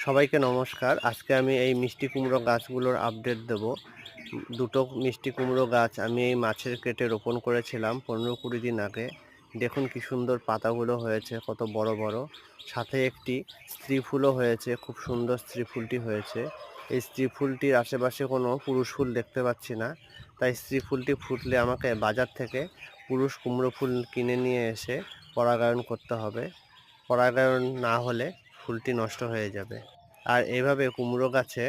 সবাইকে নমস্কার। আজকে আমি এই মিষ্টি কুমড়ো গাছগুলোর আপডেট দেব। দুটো মিষ্টি কুমড়ো গাছ আমি এই মাছের কেটে রোপণ করেছিলাম 15-20 দিন আগে। দেখুন কি সুন্দর পাতাগুলো হয়েছে, কত বড় বড়। সাথে একটি স্ত্রী ফুলও হয়েছে, খুব সুন্দর স্ত্রী ফুলটি হয়েছে। এই স্ত্রী ফুলটির আশেপাশে কোনো পুরুষ ফুল দেখতে পাচ্ছি না, তাই স্ত্রী ফুলটি ফুটলে আমাকে বাজার থেকে পুরুষ কুমড়ো ফুল কিনে নিয়ে এসে পরাগায়ন করতে হবে। পরাগায়ন না হলে ফুলটি নষ্ট হয়ে যাবে। আর এইভাবে কুমড়ো গাছে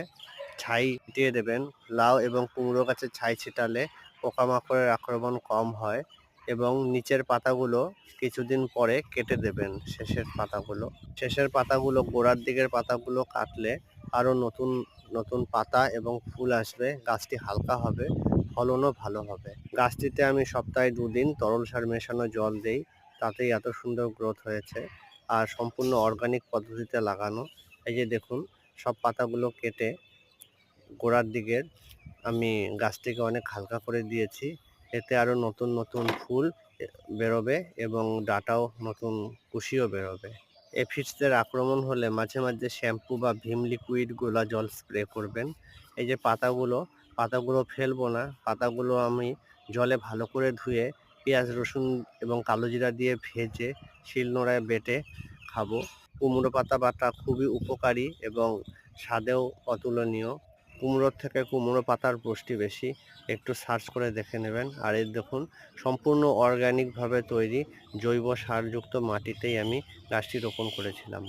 ছাই ছিটিয়ে দেবেন। লাউ এবং কুমড়ো গাছে ছাই ছিটালে পোকামাকড়ের আক্রমণ কম হয়। এবং নিচের পাতাগুলো কিছুদিন পরে কেটে দেবেন, শেষের পাতাগুলো গোড়ার দিকের পাতাগুলো কাটলে আরও নতুন নতুন পাতা এবং ফুল আসবে, গাছটি হালকা হবে, ফলনও ভালো হবে। গাছটিতে আমি সপ্তাহে 2 দিন তরল সার মেশানো জল দেই, তাতেই এত সুন্দর গ্রোথ হয়েছে। আর সম্পূর্ণ অর্গানিক পদ্ধতিতে লাগানো। এই যে দেখুন, সব পাতাগুলো কেটে গোড়ার দিকের আমি গাছটিকে অনেক হালকা করে দিয়েছি। এতে আরও নতুন নতুন ফুল বেরোবে এবং ডাঁটাও নতুন কুশিও বেরোবে। এফিডসের আক্রমণ হলে মাঝে মাঝে শ্যাম্পু বা ভিম লিকুইড গোলা জল স্প্রে করবেন। এই যে পাতাগুলো ফেলবো না, পাতাগুলো আমি জলে ভালো করে ধুয়ে পেঁয়াজ রসুন এবং কালো জিরা দিয়ে ভেজে শিলনোড়ায় বেটে খাবো। কুমড়ো পাতা বাটা খুবই উপকারী এবং স্বাদেও অতুলনীয়। কুমড়োর থেকে কুমড়ো পাতার পুষ্টি বেশি, একটু সার্চ করে দেখে নেবেন। আর এই দেখুন, সম্পূর্ণ অর্গানিকভাবে তৈরি জৈব সারযুক্ত মাটিতেই আমি গাছটি রোপণ করেছিলাম।